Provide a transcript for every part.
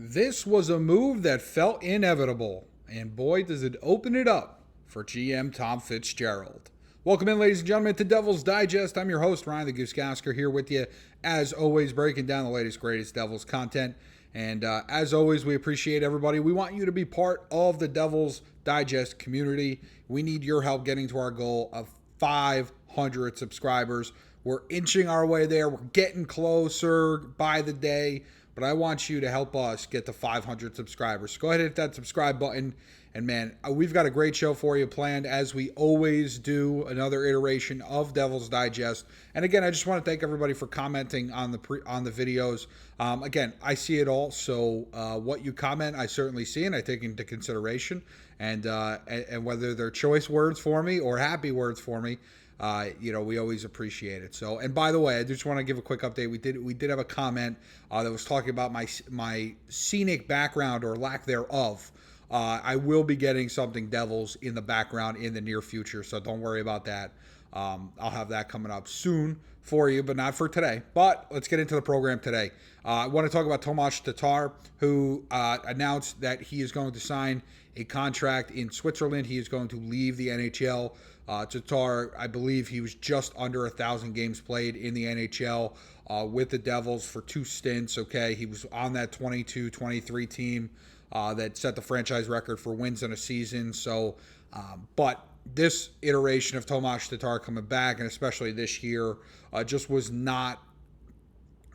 This was a move that felt inevitable, and boy, does it open it up for GM Tom Fitzgerald. Welcome in, ladies and gentlemen, to Devil's Digest. I'm your host, Ryan the Gosiker, here with you, as always, breaking down the latest, greatest Devils content. And as always, we appreciate everybody. We want you to be part of the Devil's Digest community. We need your help getting to our goal of 500 subscribers. We're inching our way there. We're getting closer by the day. But I want you to help us get to 500 subscribers. So go ahead and hit that subscribe button. And man, we've got a great show for you planned, as we always do, another iteration of Devil's Digest. And again, I just want to thank everybody for commenting on the videos. Again, I see it all, so what you comment, I certainly see and I take into consideration. And whether they're choice words for me or happy words for me, we always appreciate it. So, and by the way, I just want to give a quick update. We did have a comment that was talking about my scenic background or lack thereof. I will be getting something Devils in the background in the near future, so don't worry about that. I'll have that coming up soon for you, but not for today. But let's get into the program today. I want to talk about Tomas Tatar, who announced that he is going to sign a contract in Switzerland. He is going to leave the NHL. Tatar, I believe he was just under 1,000 games played in the NHL with the Devils for 2 stints. Okay, he was on that 22-23 team that set the franchise record for wins in a season. So, but this iteration of Tomas Tatar coming back, and especially this year, just was not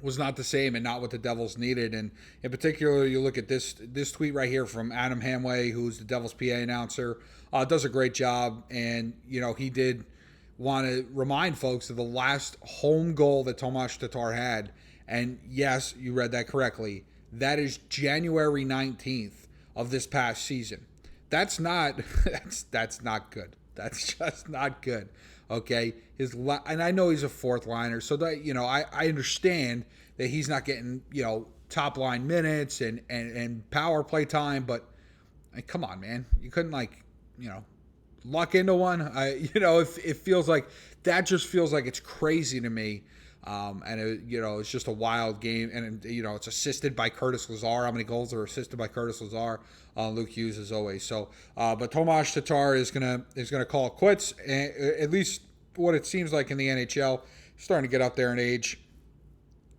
the same and not what the Devils needed. And in particular, you look at this tweet right here from Adam Hamway, who's the Devils PA announcer, does a great job. And, he did want to remind folks of the last home goal that Tomas Tatar had. And yes, you read that correctly. That is January 19th of this past season. That's not not good. That's just not good. Okay, and I know he's a fourth liner, so that I understand that he's not getting top line minutes and power play time, but come on, man, you couldn't luck into one. It feels like that. Just feels like it's crazy to me. And it's just a wild game, and it's assisted by Kurtis Lazar. How many goals are assisted by Kurtis Lazar? Luke Hughes, as always. So, but Tomas Tatar is gonna call it quits. At least what it seems like in the NHL. He's starting to get up there in age.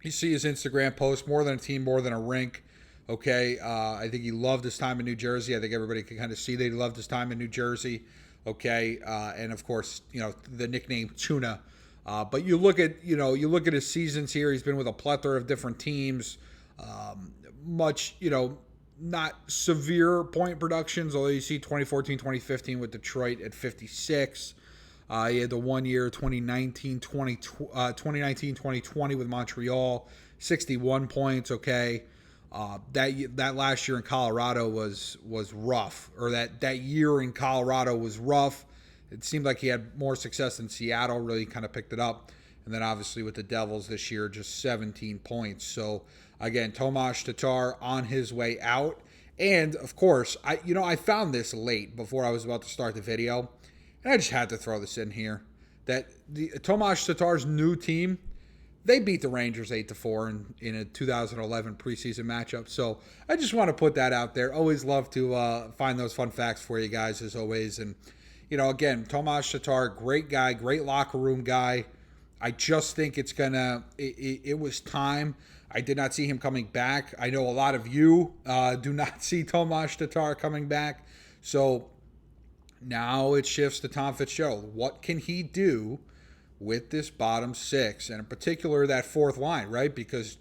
You see his Instagram post: more than a team, more than a rink. Okay, I think he loved his time in New Jersey. I think everybody can kind of see that he loved his time in New Jersey. Okay, and of course, the nickname Tuna. But you look at his seasons here. He's been with a plethora of different teams. Not severe point productions, although you see 2014, 2015 with Detroit at 56. He had the 1 year, 2019-2020 with Montreal, 61 points. Okay. That last year in Colorado was rough, or that year in Colorado was rough. It seemed like he had more success in Seattle, really kind of picked it up. And then obviously with the Devils this year, just 17 points. So again, Tomas Tatar on his way out. And of course, I found this late before I was about to start the video, and I just had to throw this in here, that the Tomas Tatar's new team, they beat the Rangers 8-4 in a 2011 preseason matchup. So I just want to put that out there. Always love to find those fun facts for you guys, as always. And again, Tomas Tatar, great guy, great locker room guy. I just think it was time. I did not see him coming back. I know a lot of you do not see Tomas Tatar coming back. So now it shifts to Tom Fitzgerald. What can he do with this bottom six, and in particular that fourth line, right? Because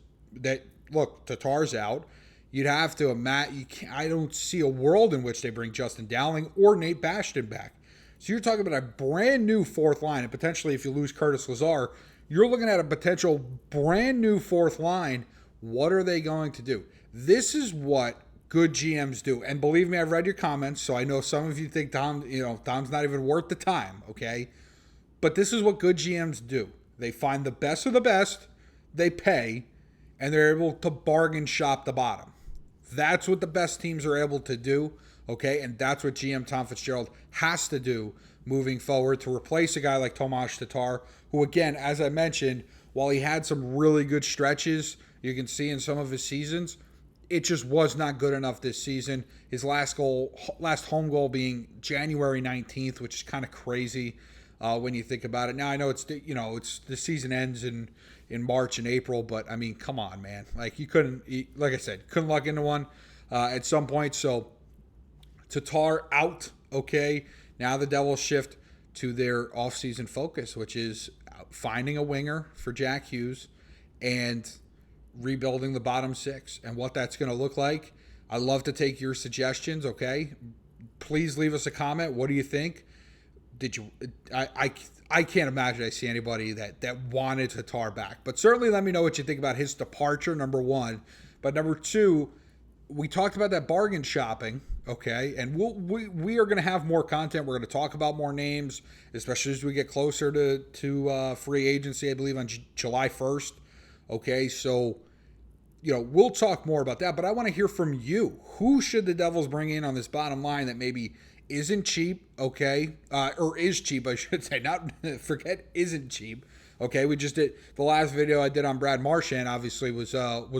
Tatar's out. You'd have to imagine. I don't see a world in which they bring Justin Dowling or Nate Bastian back. So you're talking about a brand new fourth line, and potentially if you lose Kurtis Lazar, you're looking at a potential brand new fourth line. What are they going to do? This is what good GMs do. And believe me, I've read your comments, so I know some of you think Tom's not even worth the time, okay? But this is what good GMs do. They find the best of the best, they pay, and they're able to bargain shop the bottom. That's what the best teams are able to do. Okay, and that's what GM Tom Fitzgerald has to do moving forward to replace a guy like Tomas Tatar, who, again, as I mentioned, while he had some really good stretches, you can see in some of his seasons, it just was not good enough this season. His last home goal being January 19th, which is kind of crazy when you think about it. Now I know it's the season ends in March and April, but I mean, come on, man. Like like I said, couldn't luck into one at some point. So Tatar out. Okay, now the Devils shift to their offseason focus, which is finding a winger for Jack Hughes and rebuilding the bottom six, and what that's going to look like. I'd love to take your suggestions, okay? Please leave us a comment. What do you think? I can't imagine I see anybody that wanted Tatar back. But certainly let me know what you think about his departure, number one. But number two, we talked about that bargain shopping, okay? And we are going to have more content. We're going to talk about more names, especially as we get closer to free agency, I believe, on July 1st. Okay, so, we'll talk more about that, but I want to hear from you. Who should the Devils bring in on this bottom line that maybe isn't cheap, okay? Or is cheap, I should say. Not forget isn't cheap, okay? We just did, the last video I did on Brad Marchand, obviously, was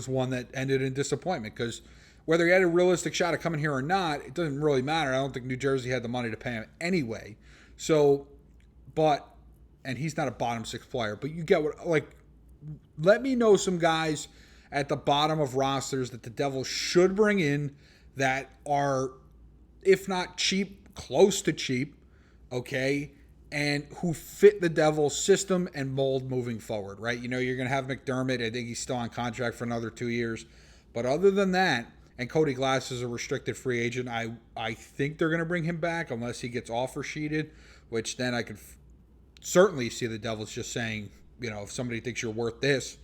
one that ended in disappointment, because whether he had a realistic shot of coming here or not, it doesn't really matter. I don't think New Jersey had the money to pay him anyway. So, and he's not a bottom six player, but you get what, let me know some guys at the bottom of rosters that the Devils should bring in that are, if not cheap, close to cheap, okay, and who fit the Devils system and mold moving forward, right? You're going to have MacDermid. I think he's still on contract for another 2 years. But other than that, and Cody Glass is a restricted free agent, I think they're going to bring him back unless he gets offer sheeted, which then I could certainly see the Devils just saying, if somebody thinks you're worth this,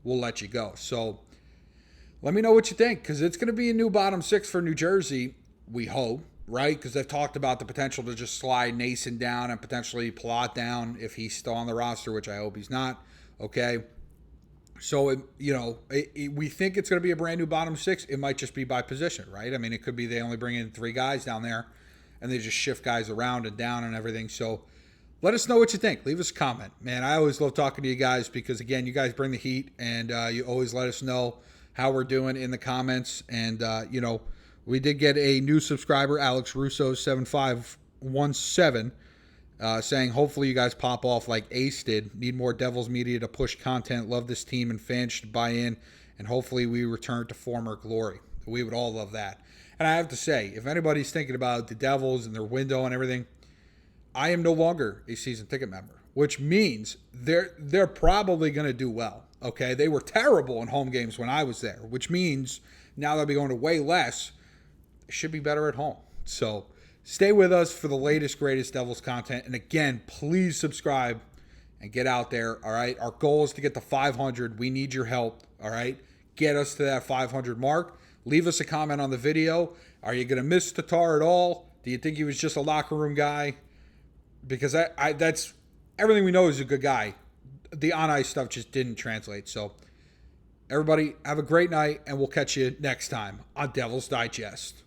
we'll let you go. So let me know what you think, because it's going to be a new bottom six for New Jersey, we hope, right? Because they've talked about the potential to just slide Nason down and potentially Plot down if he's still on the roster, which I hope he's not, okay? So, we think it's going to be a brand new bottom six. It might just be by position, right? I mean, it could be they only bring in 3 guys down there, and they just shift guys around and down and everything. So let us know what you think. Leave us a comment. Man, I always love talking to you guys because, again, you guys bring the heat, and you always let us know how we're doing in the comments. And, we did get a new subscriber, Alex Russo 7517, saying, hopefully you guys pop off like Ace did. Need more Devils media to push content. Love this team, and fans should buy in, and hopefully we return to former glory. We would all love that. And I have to say, if anybody's thinking about the Devils and their window and everything, I am no longer a season ticket member, which means they're probably going to do well, okay? They were terrible in home games when I was there, which means now they'll be going to way less. They should be better at home. So stay with us for the latest, greatest Devils content. And again, please subscribe and get out there, all right? Our goal is to get to 500. We need your help, all right? Get us to that 500 mark. Leave us a comment on the video. Are you going to miss Tatar at all? Do you think he was just a locker room guy? Because that's everything we know. Is a good guy. The on-ice stuff just didn't translate. So everybody have a great night, and we'll catch you next time on Devil's Digest.